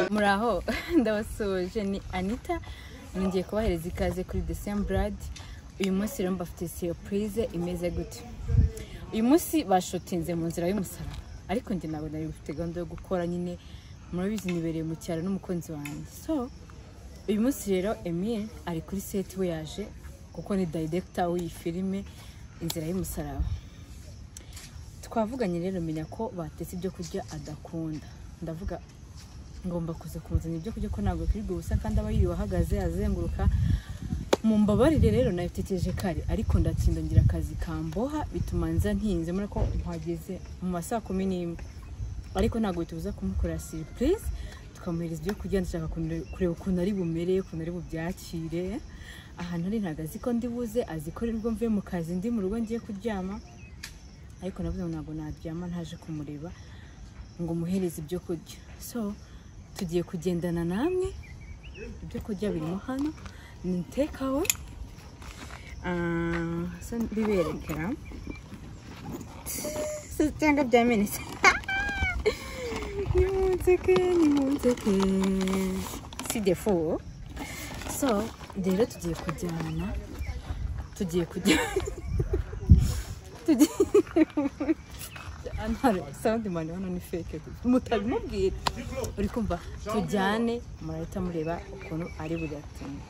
Muraho ndabasuje ni Anita ngiye kubahereza ikaze kuri December. Uyu munsi rero mbafite surprise imeze gute. Uyu munsi bashotinze mu nzira y'umusaraba ariko njye nabo nari bifite gahunda yo gukora nyine murabizi nibereye mu cyaro n'umukunzi wanjye. So uyu munsi rero Emile ari kuri set we yaje kuko ni director w'iyi filime inzira y'umusaraba. Twavuganye rero menya ko batetse ibyo kurya adakunda. Ndavuga ngomba kuza kumuzana ibyo kurya ko ntabwo kiri gusa kandi aba yiriwe ahagaze azenguruka. Mumbabarire rero nabitekereje kare ariko ndatsinda ngira akazi kamboha bituma nza ntinze muri ko mpageze mu masaha 11 ariko ntabwo bitubuza kumukorera surprise tukamuhereza ibyo kurya. Ndashaka kureba ukuntu ari bumere ukuntu ari bubyakire. Ahantu ari ntagazi ko ndibuze azikorera ubwo mvuye mu kazi ndi mu rugo ngiye kuryama ariko navuze ntabwo naryama ntaje kumureba ngo muhereze ibyo kurya. So tugiye kugendana namwe ibyo kurya birimo hano ni takeaway so biberekera so cyangwa bya minutes ni munzeke si defo. So rero tugiye kujyana anhari sound man hano ni fake mutabimubwira uri kumva tujyane murahita mureba ukuntu ari buriyatinga.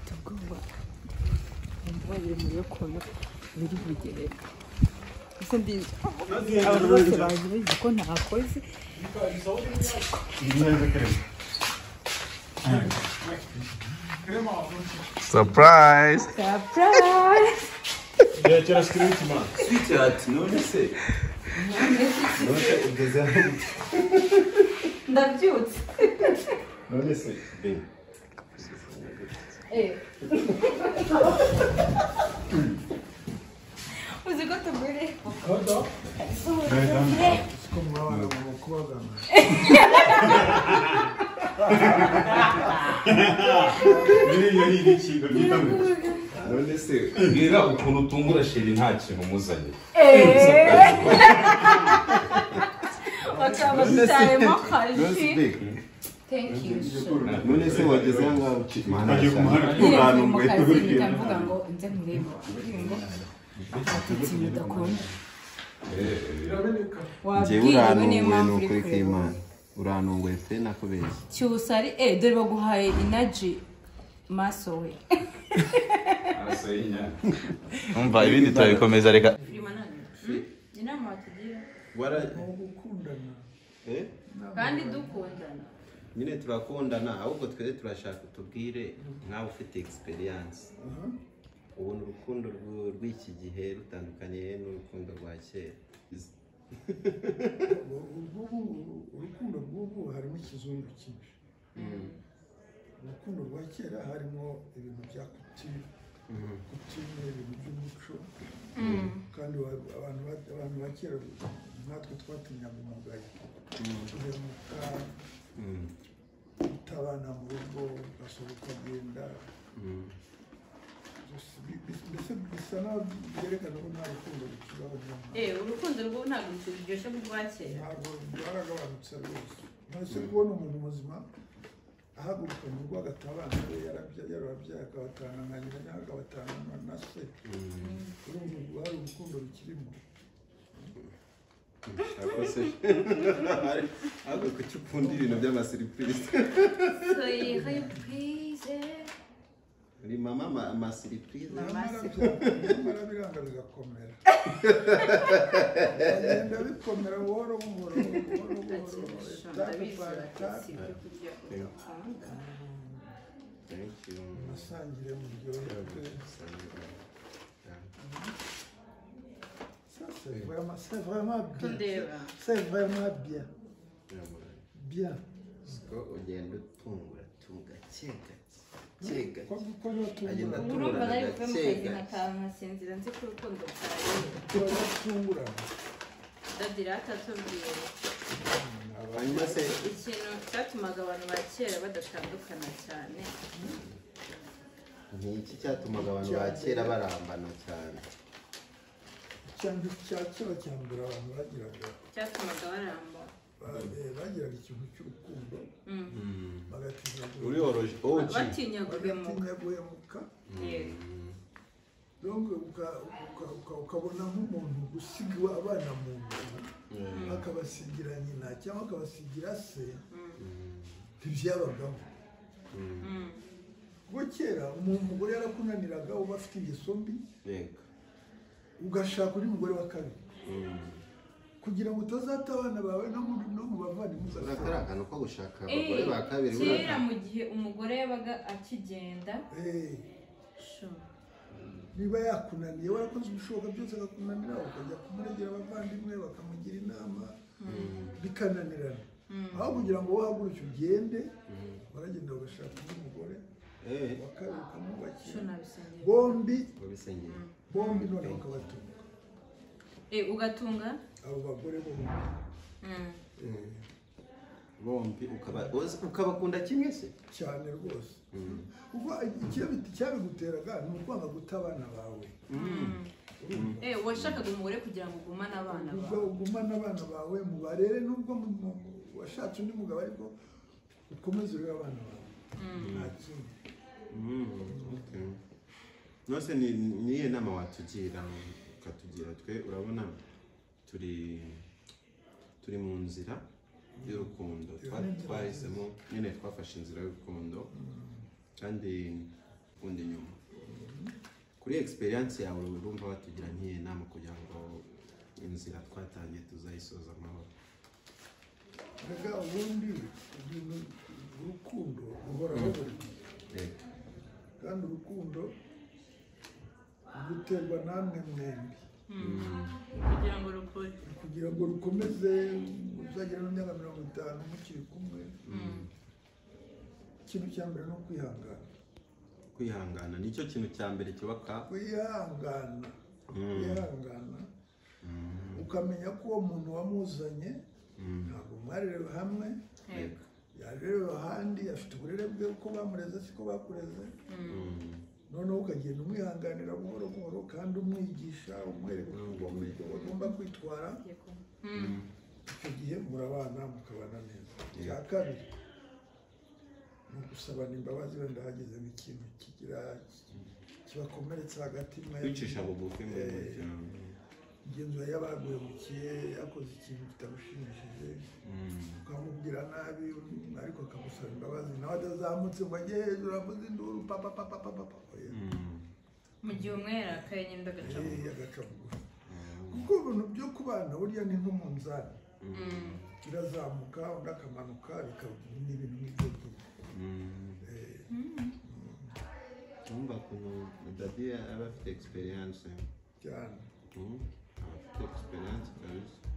Tugomba mbabire muri ukuntu biri bugereka ese ndi abantu bose bazi ko ntakoze Surprise! Surprise! Ya c'era scritto ma Sweetheart, non ne sei. Non sei ugeze. Ndabyutse. Non ne sei. Bene. Uzi ko tubwire. Cosa? Come Io dico non ne sei. Bwira ukuntu utungura sheri nta kintu muzanye. Wakaba tutaremo kashi. Thank you. None se wageze ngaho ukimana cyane. Ndavuga ngo nze nkureba. Ati ndakunda. Njyewe uranunguye n'ukuri kw'Imana. Uranunguye pe nakubeshye. Cyusari dore baguhaye energy maso we. Arasayinya. Umva ibindi turabikomeza reka. Inama watugira. Wara gukundana. Kandi dukundana. Nyine turakundana ahubwo twese turashaka tubwire nkaho ufite experience. Ubona urukundo rw'iki gihe rutandukanye n'urukundo rwa kera. Urukundo rw'ubu harimo ikizungu cyinshi. Urukundo rwa kera harimo ibintu bya kutime ibintu by'umuco kandi abantu ba kera natwe twatinyaga umugayo kuremuka utabana mu rugo ugasohoka ugenda bisa naho byerekana ko nta rukundo rukibaho. Urukundo rwo ntabwo ruryoshye nk'urwa kera. Ntabwo rwaragabanutse rwose. Nose kubona umuntu muzima ahaguruka mu rugo agatabana we yarabyaye akabatana nka nyina cyangwa akabatana na se. Urumva hari urukundo rukirimo. Ahubwo kuki ukunda ibintu by'amasiripurize? Ni mama amasiripurize. Mara biranga bigakomera. Agenda bikomera buhoro buhoro. Thank you. Nasangire mu ryohe. C'est vraiment bien. C'est vraiment bien. Bien. Ko ugenda utungura tunga cyega. Agenda urumva nari kuve mu kazi nkasinzira nzi ko urukundo rwawe tungura. Dadira atatubwiye. Hanyuma se ikintu cyatumaga abantu ba kera badatandukana cyane ni iki cyatumaga abantu ba kera barambana cyane? cyangwa cya kera cya mbere abantu bagiraga cyatumaga baramba bagiraga ikintu cy'urukundo bagatinya uri oroje batinya guhemuka ukabona nk'umuntu gusiga abana mu nzu akabasigira nyina cyangwa akabasigira se ntibyabagaho kuko kera umugore yarakunaniraga uba afite ingeso mbi ugashaka undi mugore wa kabiri kugira ngo utazata abana bawe no mu bavandimwe uragaragara uko gushaka abagore ba kabiri kera mu gihe umugore yabaga akigenda niba yakunaniye warakoze ibishoboka byose akakunanira ukajya kumuregera abavandimwe bakamugira inama bikananirana aho kugira ngo wahaguruke ugende baragenda bagashaka undi mugore wa kabiri ukamwubakira bombi noneho ukabatunga ugatunga abo bagore bombi ukabakunda kimwe se cyane rwose kuko icyabiguteraga ni ukwanga guta abana bawe washakaga umugore kugira ngo ugumane abana bawe ugumane abana bawe mubarere nubwo washatse undi mugabo ariko ukomeze urebe abana bawe nta kindi nose niye nama watugira ukatugira twe urabona turi mu nzira y'urukundo twahisemo nyine twafashe inzira y'urukundo kandi undi nyuma kuri experience yawe urumva watugira nkiye nama kugira ngo inzira twatangiye tuzayisoza amahoro rega ubundi urukundo ruhoraho buri gihe kandi urukundo ruterwa namwe mwembi kugira ngo rukomeze uzagera mu myaka 50 mukiri kumwe ikintu cya mbere no kwihangana nicyo kintu cya mbere cyubaka kwihangana ukamenya ko uwo muntu wamuzanye ntabwo mwarerewe hamwe yarerewe ahandi afite uburere bwe uko bamureze siko bakureze noneho ukagenda umwihanganira buhoro buhoro kandi umwigisha umwereka uko ugomba kwitwara icyo gihe murabana mukabana neza icya kabiri ni ugusabana imbabazi wenda hageze nk'ikintu kibakomeretsa hagati kwicisha bugufi mu igenzura y'abaguhemukiye yakoze ikintu kitamushimishije ukamubwira nabi ariko akagusaba imbabazi nawe atazamutse ngo ajye hejuru avuze induru papa mu gihe umwe yarakaye nyine agaca bugufi kuko ibintu byo kubana burya ni nk'umunzani birazamuka undi akamanuka bikaba n'ibintu nk'ibyo Tumba kuno Daddy aba afite experience cyane afite experience kabisa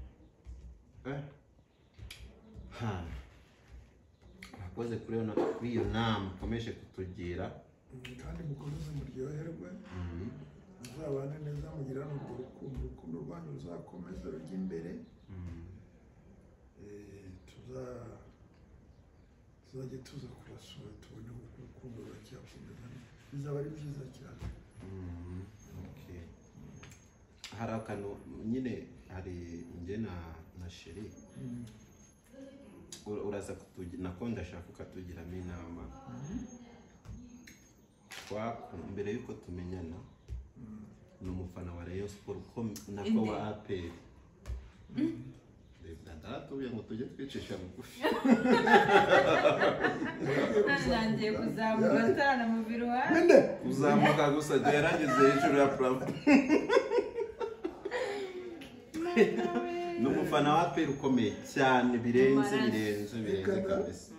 akoze kuri iyo nama ukomeje kutugira kandi mukomeze muryoherwe muzabane neza mugirane urwo urukundo rwanyu ruzakomeze rujya imbere tuzajya tuza kubasura tubone uko urukundo ruracyakomeza bizaba ari byiza cyane hari akantu nyine hari njye na Sheri uraza kutugira nako ndashaka ukatugiramo inama mbere yuko tumenyana ni umufana wa Rayon Sport nako wa APR ndatubye ngo tujye twicisha bugufi nangiye kuzamuka atana mu biro wawe uzamuka gusa yarageze hejuru ya plafond n'umufana wa APR ukomeye cyane birenze kabisa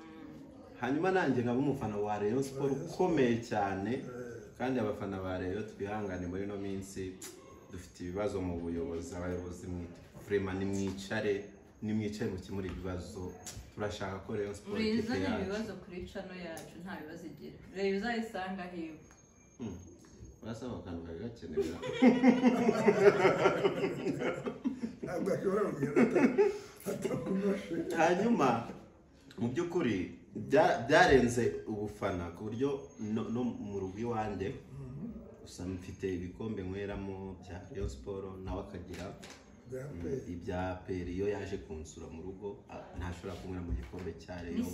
hanyuma nanjye nkaba umufana wa Rayon Sport ukomeye cyane kandi abafana ba Rayon twihangane muri no minsi dufite ibibazo mu buyobozi abayobozi vraiment nimwicare mu kimuri ibibazo turashaka ko Rayon Sport urizanye ibibazo kuri channel yacu nta bibazo igira rero uzayisanga hiwe urasaba akantu gakenewe hanyuma mu by'ukuri byarenze ubufana ku buryo no mu rugo iwanjye gusa mfite ibikombe nkweramo bya Rayon Sport nawe akagira ibya peri iyo yaje kunsura mu rugo ntashobora kunywera mu gikombe cya Rayon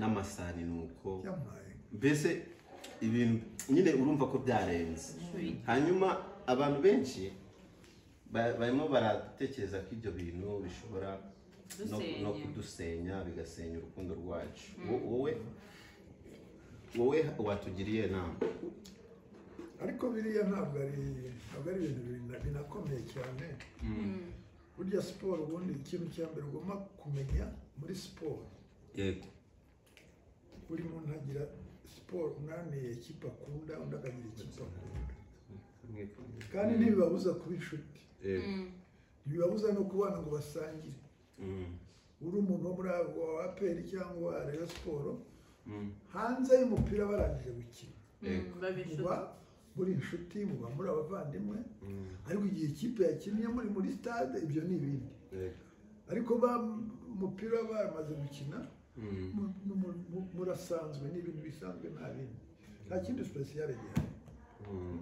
n'amasahani nuko mbese ibintu nyine urumva ko byarenze hanyuma abantu benshi barimo baratekereza ko ibyo bintu bishobora no kudusenya bigasenya urukundo rwacu wowe watugiriye nama ariko biriya ntabwo ari ibintu binakomeye cyane burya siporo ubundi ikintu cya mbere ugomba kumenya muri siporo yego buri muntu agira siporo umwami ikipe akunda undi akagira ikipe akunda kandi ntibibabuza kuba inshuti ntibibabuza no kubana ngo basangire uri umuntu wo muri APR cyangwa Rayon Sport hanze y'umupira barangije gukina muri inshuti muba muri abavandimwe ariko igihe ikipe yakinnye muri stade ibyo ni ibindi ariko umupira bamaze gukina murasanzwe n'ibintu bisanzwe nta bindi nta kindi special gihari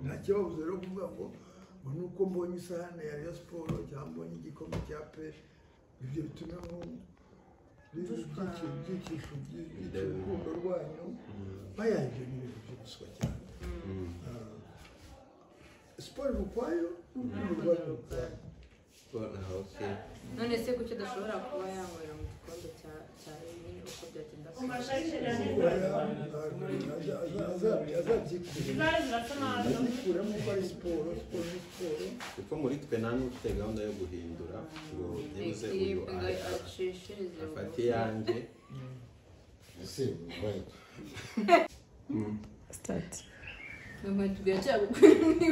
nta kibazo rero kuvuga ngo nuko mbonye isahane ya Rayon Sport cyangwa mbonye igikombe cya APR ibyo bituma byikisho by'urukundo rwanyu bayahije n'ibintu by'ubuswa cyane siporo ukwayo n'urukundo rwanyu ukwayo none se kuki udashobora kuba yanywera mu gikombe cya Rayon uko byagenda azabyikuramo ko ari siporo ni siporo kuko muri twe nta n'ufite gahunda yo guhindura ngo byibuze uyu afate iyanjye start mama tubwira cyangwa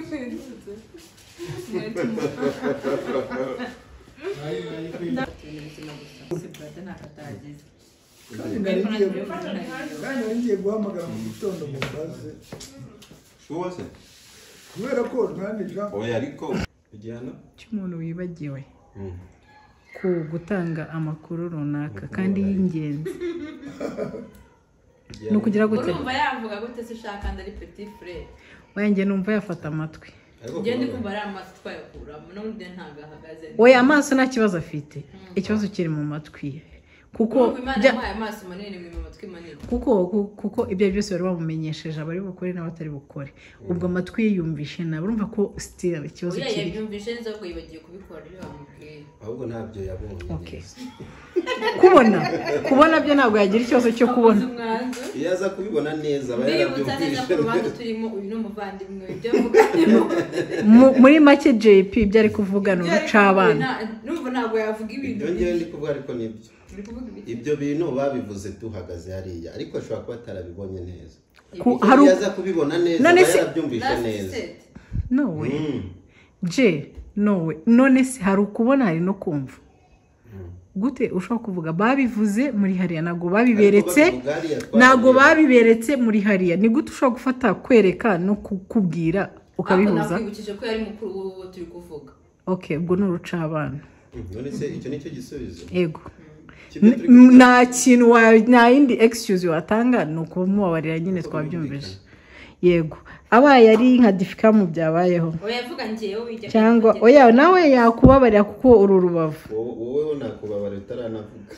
kwinutse kandi ngiye guhamagara mu gitondo mu baze wose kubera ko ntanija oya ariko igihano cy'umuntu wibagiwe ku gutanga amakuru runaka kandi y'ingenzi ni ukugira gute urumva yavuga gute se ushaka kandi ari petit frère wanjye numva yafata amatwi ngende kumva ari amatwi twayakuramo n'undi ntago ahagaze oya amaso nta kibazo afite ikibazo kiri mu matwi ye kuko amaso manini mu matwi manini kuko ibyo byose bari bamumenyesheje abari bukore n'abatari bukore ubwo amatwi yiyumvishe nawe urumva ko still ikibazo kiri oya yabyumvishe neza ko yibagiye kubikora iyo bamubwiye ahubwo ntabyo yabonye okay kubona byo ntabwo yagira ikibazo cyo kubona iyo aza kubibona neza aba yarabyumvishe kurubanza turimo uyu n'umuvandimwe ibyo avuga muri make JP ibyo ari kuvuga no rucabana numva ntabwo yavuga ibintu ibyo ndi kuvuga ariko nibyo ibyo bintu babivuze tuhagaze hariya ariko ashobora kuba atarabibonye neza iyo aza kubibona neza aba yarabyumvishe neza nowe none se hari ukubona hari no kumva gute ushobora kuvuga babivuze muri hariya ntago babiberetse muri hariya ni gute ushobora gufata kwereka no kukubwira ukabihuza nakwibukije ko yari mukuru w'uwo turi kuvuga okay ubwo ni urucabana none se icyo nicyo gisubizo yego nta kintu nta yindi excuse watanga ni ukumubabarira nyine twabyumvise yego abaye ari nka difikamu byabayeho oya vuga ngiyeho bijya cyangwa oya nawe yakubabarira kuko uru rubavu wowe nakubabarira utaranavuga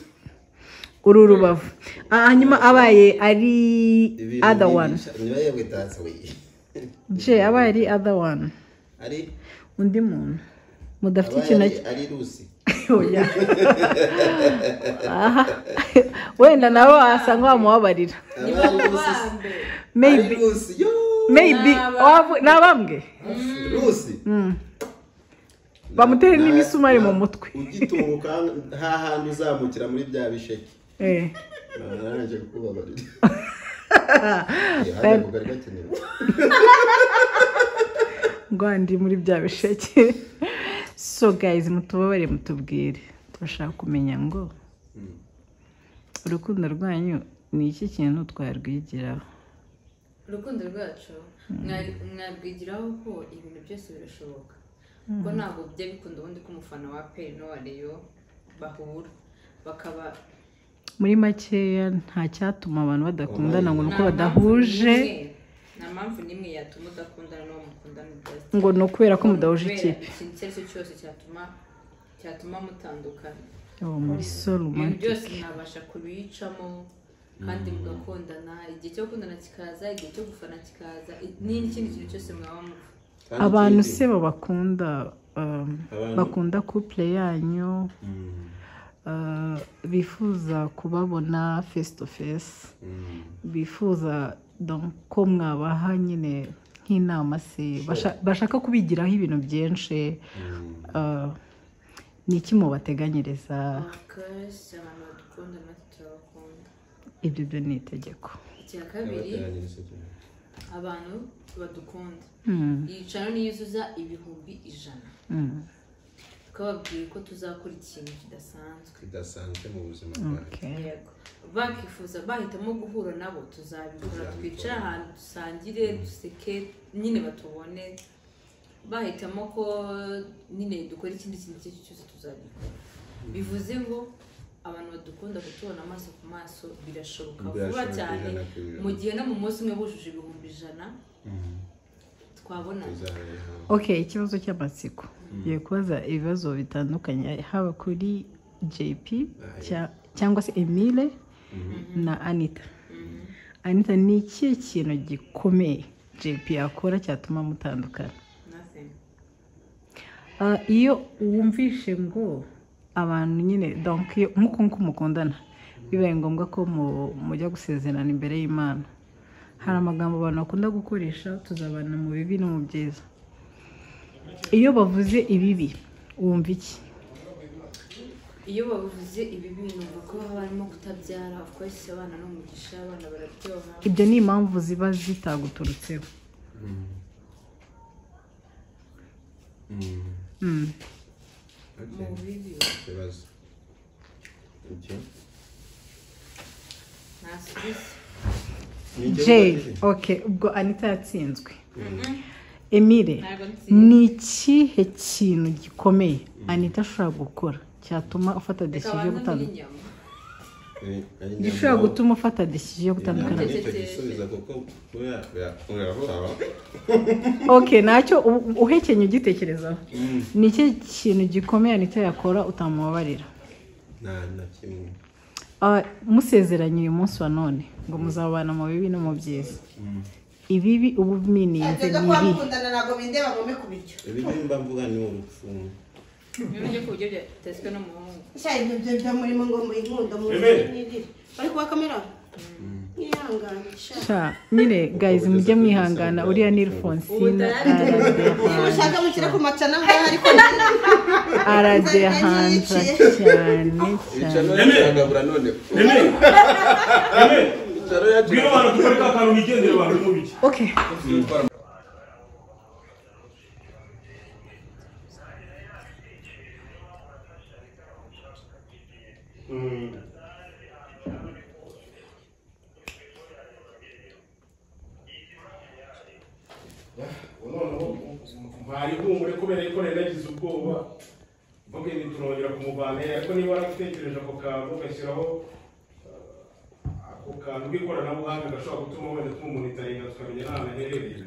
uru rubavu hanyuma abaye ari other one niba yebwe tatse abaye ari other one ari undi muntu mudafite ikintu ari rusi oya wenda nawe wasanga wamubabarira maybe nabambwe rusi bamutere n'imisumari mu mutwe ugitunguka hahandi uzamukira muri bya bisheke naranje kukubabarira ngwandi muri bya bisheke so guys mutubabare mutubwire turashaka kumenya ngo urukundo rwanyu ni iki kintu twarwigiraho urukundo rwacu mwarwigiraho ko ibintu byose birashoboka ko ntabwo bijya bikunda ubundi ko umufana wa APR n'uwa Rayon bahura bakaba muri makeya nta cyatuma abantu badakundana ngo nuko badahuje nta mpamvu n'imwe yatuma udakundana n'uwo mukundana ngo ni ukubera ko mudahuje ikipe ikintu icyo ari cyo cyose cyatuma mutandukana muri solo ibintu byose nabasha kubicamo kandi mugakundana igihe cyo gukundana kikaza igihe cyo gufana kikaza n'ikindi kintu cyose mwaba muva abantu se bakunda couple yanyu bifuza kubabona face to face bifuza ko mwabaha nyine nk'inama se bashaka kubigiraho ibintu byinshi ni iki mubateganyiriza abantu badukunda natwe turabakunda ibyo byo ni itegeko icya kabiri abantu badukunda yicaro niyuzuza 100,000 twababwiye ko tuzakora ikintu kidasanzwe mu buzima bwacu yego bakifuza bahitamo guhura nabo tuzabikora twicara ahantu dusangire duseke nyine batubone bahitamo ko nyine dukora ikindi kintu icyo cyose tuzabikora bivuze ngo abantu badukunda kutubona amaso ku maso birashoboka vuba cyane mu gihe no mu munsi umwe bujuje 100,000 twabona okay ikibazo cy'amatsiko ye kubaza ibibazo bitandukanye haba kuri JP cyangwa se Emile na Anita Anita ni iki kintu gikomeye JP akora cyatuma mutandukana iyo wumvishe ngo abantu nyine donc nk'uko mukundana bibaye ngombwa ko mujya gusezerana imbere y'Imana hari amagambo abantu bakunda gukoresha tuzabana mu bibi no mu byiza iyo bavuze ibibi wumva iki iyo bavuze ibibi numva ko barimo kutabyara of course abana no mugisha abana bararyoha ibyo ni impamvu ziba zitaguturutseho mu bibi ikibazo okay ubwo Anita yatsinzwe Emile ni ikihe kintu gikomeye Anita ashobora gukora cyatuma ufata decision yo gutandukana gishobora gutuma ufata decision yo gutandukana okay nacyo uhekenye ugitekerezaho ni iki kintu gikomeye Anita yakora utamubabarira na kimwe musezeranye uyu munsi wa none ngo muzabana mu bibi no mu byiza ibibi ubu mininze nibi nago bindeba ngome kubiryo ibibi mba mvuga ni urupfu Mwenye kujya byateswe no muhungu. Shayi byo muri ngo muri inkundo mu nidi. Bari kwa kamera. Ihangana. Sha nyine guys mujye mwihangana uriya ni Alphonsine. Ushaka mukira ku macana ngaho ariko arade hanza cyane cyane. Agabura none. Biro bana kukoreka akantu nigendere abantu mu biki. Okay. Bari humure kubera ko nagize ubwoba mvuge ni turongera kumuvana ariko niba waratekereje ako kantu ugashyiraho ako kantu k'ikoranabuhanga gashobora gutuma wenda tumunitaringa tukamenya n'ahantu aherereye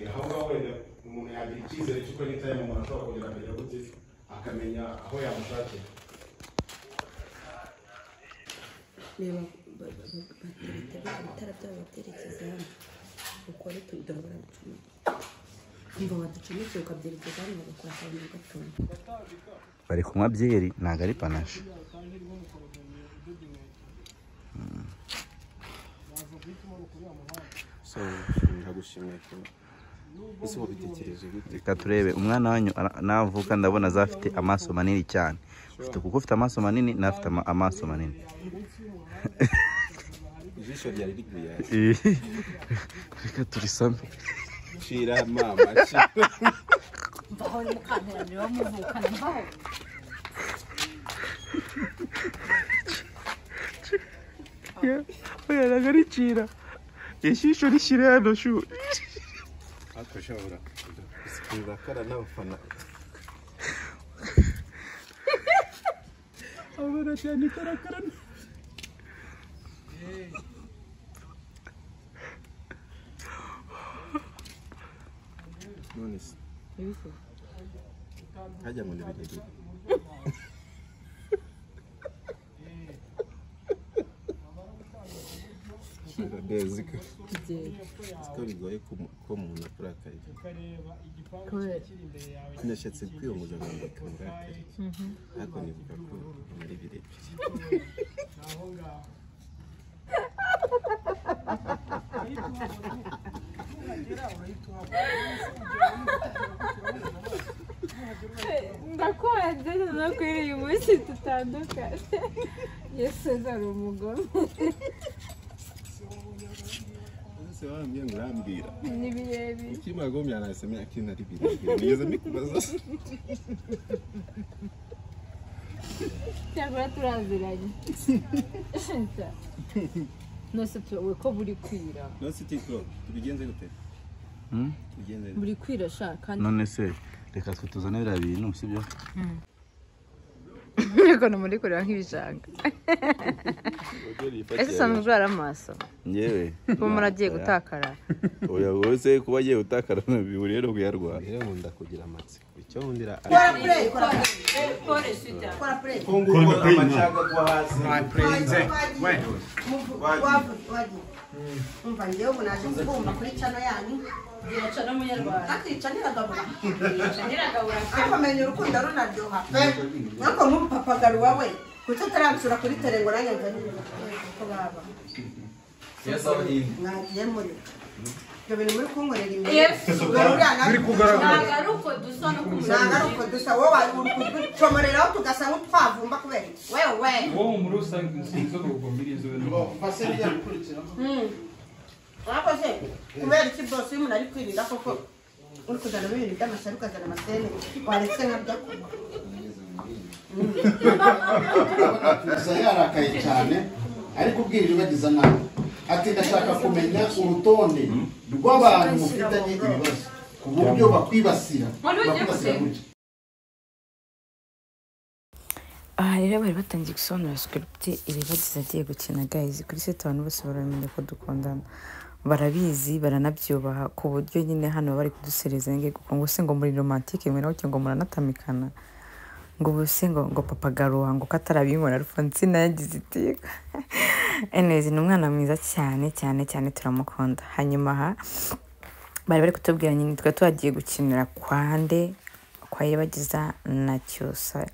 aho ngaho wenda umuntu yagira icyizere cy'uko nitaye mu muntu ashobora kongera akajya gute akamenya aho yamushakira reba batara byabo baterekeza hano ukore tudabura gucuma ngo baducumike ukabyerekeza hano bagakora cyane gatondo bari kunywa byeri ntago ari panache so ndagushimiye ko ese wabitekereje gute reka turebe umwana wanyu navuka ndabona azafite amaso manini cyane kuko ufite amaso manini nafite amaso manini ijisho ryari riguye reka turisame shira mama mbaho mukantera niba muvukana mbaho oya nagaricira ijisho rishire hano shu akashobora kusikiza kara n'abafana Ndababara cyane karakara. None se hajya mu birere. Ndezika. Siko bigoye ko umuntu akora akazi. Nashatse kwiyongoza ngo kangakare. Ariko nivuga ko muri birere. ndakubaze no kuri uyu munsi tutandukanye yesu ari umugome Se wambye ngurambira. ni birebire Kimagomya nasemya kintu ari birere. Nigeze mbikubaza. cyangwa turaziranye nose tuwe ko buri kwira No sitiko tubigenze gute? Tubigenze. buri kwira sha kandi none se reka twe tuzane biriya bintu sibyo ariko no muri kureba nk'ibishanga ese usanzwe urwara amaso nyewe kuba muragiye gutakara oya wose kuba agiye gutakara bihuriye no kuyarwara Rero nkunda kugira amatsiko. Icyo nkundira Kongo amacaga kwa hasi. umva ngewe ubu naje kubumba kuri cano yanyu biracana umunyarwanda akica niragabura niragabura ariko menya urukundo runaryoha pe ariko nk'umupapagaruwa we kuki utaransura kuri tere ngo nanjye nzane uko baba mwagiye muri ibyo bintu muri kunkorera imbere biri kugaragara ntabwo ari uko dusa no ntabwo ari uko dusa wowe uri kuducomoreraho tugasa nk'utwavumba kubera iki wewe wowe muri rusange sinzi ubwo mbirizo ariko se kubera iki bwose iyo umuntu ari kwirinda koko uri kuzanamo ibintu by'amashyari ukazana amasene waretse nkabyo gusa yarakaye cyane ariko ubwirije bagize nabi ati ndashaka kumenya urutonde rw'abantu mufitanye ibibazo ku buryo bakwibasira gutya. aha rero bari batangiye gusobanura script iri bagize agiye gukina guys kuri set abantu bose baramenye ko dukundana barabizi baranabyubaha ku buryo nyine hano bari kudusereza ngo se ngo muri romantique mwe nawe ngo muranatamikana ngo bose ngo papagaruwa ngo katarabinkora Alphonsine yagize iteka anyways ni umwana mwiza cyane cyane cyane turamukunda hanyuma aha bari kutubwira nyine twa twagiye gukinira kwande kwa Iribagiza na Cyusa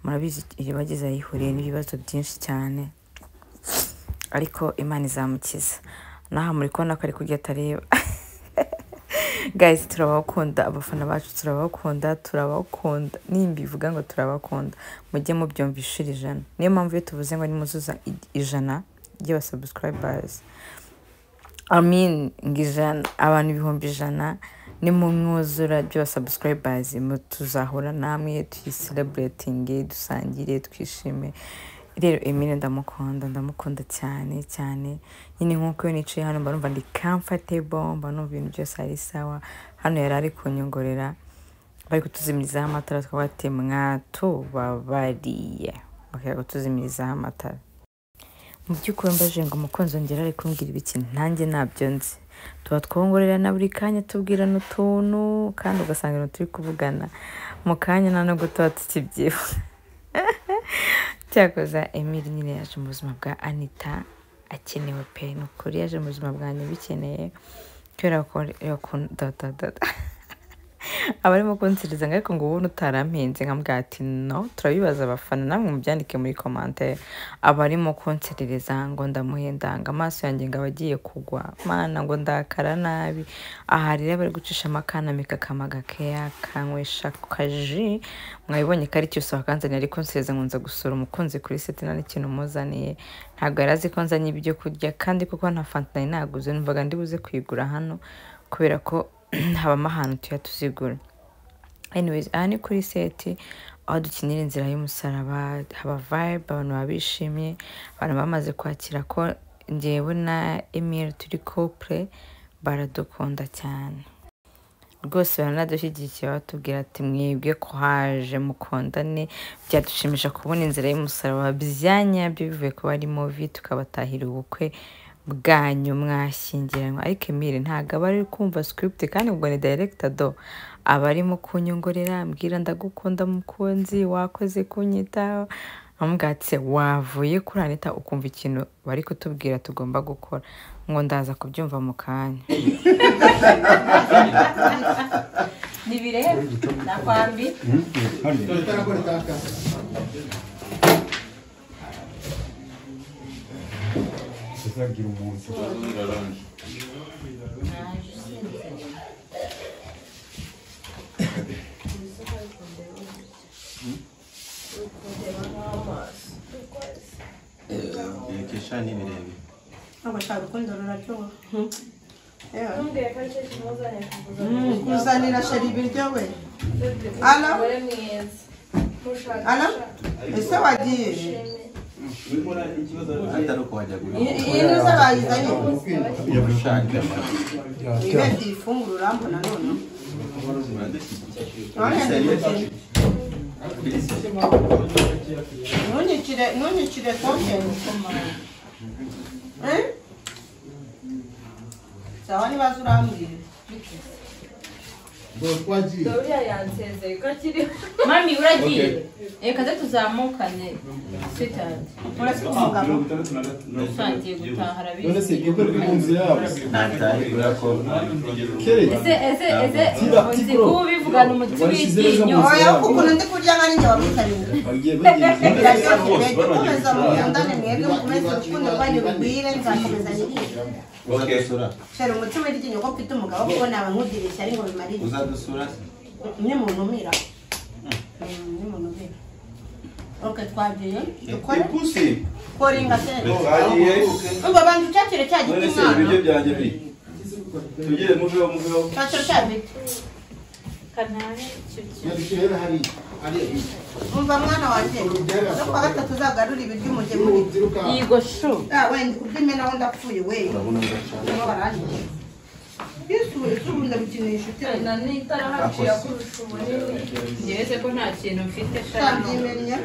murabizi Iribagiza yihuriye n'ibibazo byinshi cyane ariko Imana izamukiza naha muri kubona ko ari kujya atareba guys turabakunda abafana bacu turabakunda nimba ivuga ngo turabakunda mujye mubyumvishira ijana niyo mpamvu iyo tuvuze ngo nimuzuza ijana ry'abasubscribers ngijana abantu ibihumbi ijana nimumwuzura by'abasubscribers tuzahura namwe tuyicelebrating dusangire twishime rero Emile ndamukunda cyane cyane nyine nkuko iyo nicaye hano mba numva ndi comfortable mba numva ibintu byose ari sawa hano yari ari kunyongorera bari kutuzimirizaho amatara twabate mwatubabariye bakajya kutuzimirizaho amatara mu by'ukuri mbaje ngo umukunzi wongera ari kumbwira ibiki nanjye nabyo nzi tuba twongorera na buri kanya tubwirana utuntu kandi ugasanga turi kuvugana mu kanya nta nubwo tuba tukibyibuha cyakoza Emile nyine yaje mu buzima bwa Anita akenewe pe ni ukuri yaje mu buzima bwanjye bikeneye kubera ko abarimo kunsiriza ngo ariko ngo ubone utarampenze nkambwira ati no turabibaza abafana namwe mubyandike muri commentaire abarimo kunsiririza ngo ndamuhendanga amaso yanjye ngo abagiye kugwa mana ngo ndakara nabi aha rero bari gucisha akanami kakama gakeya kanywesha kaji mwabibonye ko ari Cyusa wakanzaniye ariko nsiriza ngo nza gusura umukunzi kuri set nta n'ikintu muzaniye ntabwo yari azi ko nzanye ibyo kurya kandi kuko nta fanta nari naguze numvaga ndibuze kwigura hano kubera ko habamo ahantu tuya tuzigura anyways aha ni kuri seti aho dukinira inzira y'umusaraba haba vibe abantu babishimye abantu bamaze kwakira ko njyewe na Emile turi couple baradukunda cyane rwose baranadushyigikiye batubwira ati mwebwe ko haje mukundane byadushimisha kubona inzira y'umusaraba byanyabyo bivuye kuba ari muvi tukabatahira ubukwe bwanyu mwashyingiranywe ariko Emile ntabwo aba ari kumva script kandi ubwo ni director do aba arimo kunyongorera ambwira ndagukunda mukunzi wakoze kunyitaho amubwatse wavuye kuri Anita ukumva ikintu bari kutubwira tugomba gukora ngo ndaza kubyumva mu kanya ni bireba nakwambi tuzagira umunsi Kesha ni birebire. abashaka urukundo ruraryoha kuzanira sheri ibiryo we ana ana ese wagiye Atari uko wajya iyi nizo bayizanye ibindi ifunguro urambona none ntunyicire kosheni sawa nibaza urambwira Doriya yansezeye ko akiri mami uragiye reka ze tuzamukane sweetheart uretse umugabo usangiye gutaha arabizi none se ibyo kuri mu nzu yabo nataye urako. ese uzi ko ubivugana umuti w'iryinyo oya kuko ndi kurya nka ninjye wabitariye bagiye bagiye komeza mukundane mwebwe mukomeze urukundo rwanyu rugwire nzakomeza nyirire Uzadusura. sheri umutima w'iryinyo ko mfite umugabo kuko naba nkudirisha ari ngo bimarire Uzadusura. ni muntu umira ni muntu umira okay twagiye dukore Ikusi. koringa seri Twagiye. ubwo bantu cyakire cya giti None se mwana ibiryo byanjye biri. Tugire muveho. cyakire cya giti kanare umva mwana wanjye no kwa gatatu uzagarura ibiryo umujye muri yigo shu wenda kubyime nawe ndapfuye we nibo barangije yisuye subuza gukinisha utera na n'itara haciye kurusha ubunini ngeretse ko nta kintu mfite shano cyabyimenye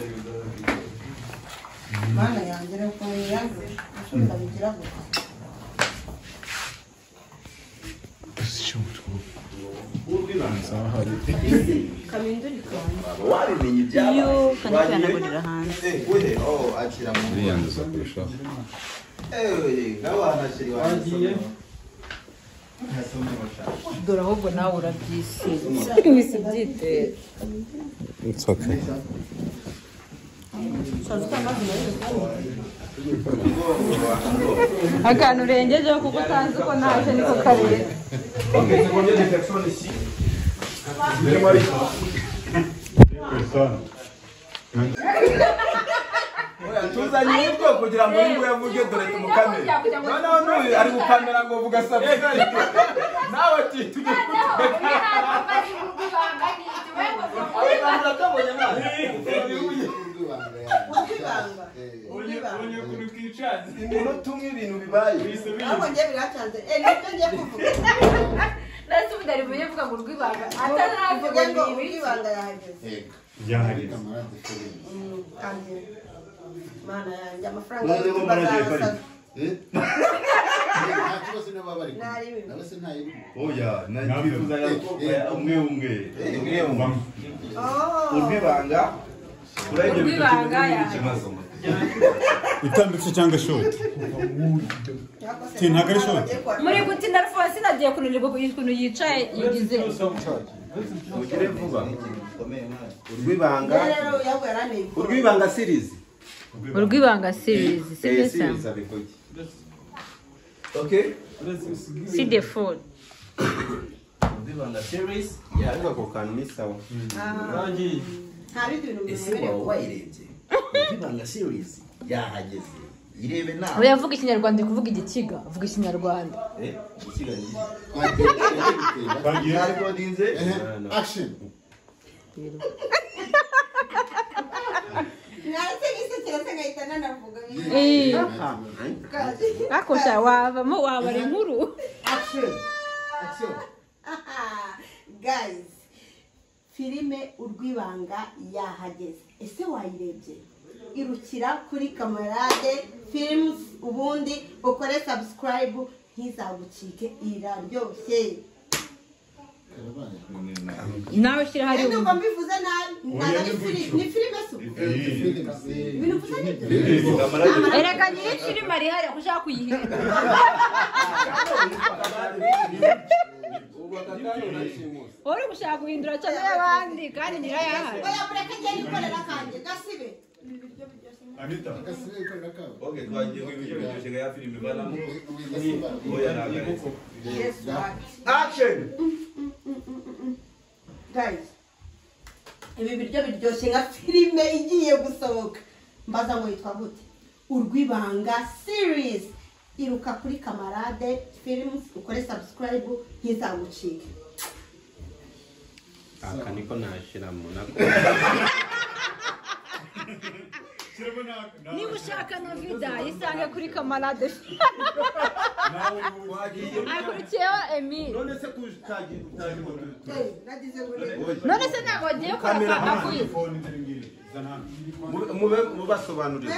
mana yanjye reko yanjye usubiza bigira gusa kaminduri kanjye Wabimenye ibyabaye. iyo kandi kwihanagurira hanze Wehe, akira mu. biyanduza kurushaho Ngabana shiri wagiye. dore ahubwo nawe urabyisiga wese byitera it's okay akantu urengejeho kuko utazi ko naje niko karere tuzanye ibyo kugira ngo uyu nguyu avuge dore tumukamere noneho n'uyu ari gukamera ngo vuga sabwe nawe ati tujye Umuntu tumwe ibintu bibaye. ahubwo njye biracanze nibyo ngiye kuvuga ndetse ubu ndari buye vuga ngo urwibanga mvuge ataravuga ngo ngo urwibanga yahageze byahageze kandi mana yanjye amafaranga y'ibazabasaba oya nagifuzaga ko umwe urwibanga urwibanga yahageze itambitse cyangwa shoti ntabwo ari shoti muri gutinda rwose nagiye kunanirwa ukuntu yicaye yigize Ugire vuba. Urwibanga series. urwibanga series sibyo Okay. si the food Urwibanga series. Yariko ko kanisa wa. nta bindi bintu ese biremereye waba wayirebye urwibanga series yahageze irebe nawe oya avuga ikinyarwanda kuvuga igikiga avuga ikinyarwanda action akosha wavamo wabara inkuru action guys filime urwibanga yahageze ese wayirebye irukira kuri Kamarade Films ubundi ukore subscribe ntizagucike iraryoshye nawe shyira hari ngo mbivuze nabi ni filime su ibintu vuze erega nyiri filime ari hari kushaka kuyihindura uri gushaka guhindura cyane y'abandi kandi nyirayahari oya mureke ngende ikorera kanjye gasibe Anita. Okay, twagiye mu ibyo biryoshye ya filime banamo. Action. Guys, ibi biryo biryoshye nka filime igiye gusohoka mbaza ngo yitwa gute urwibanga series iruka kuri Kamarade Films ukore subscribe ntizagucike aka niko nashira mu nako niba ushaka no vida isange kuri Kamarade akurikiyeho Emile none se kutagira none se ntabwo agiye kwaka akuye mube mubasobanurira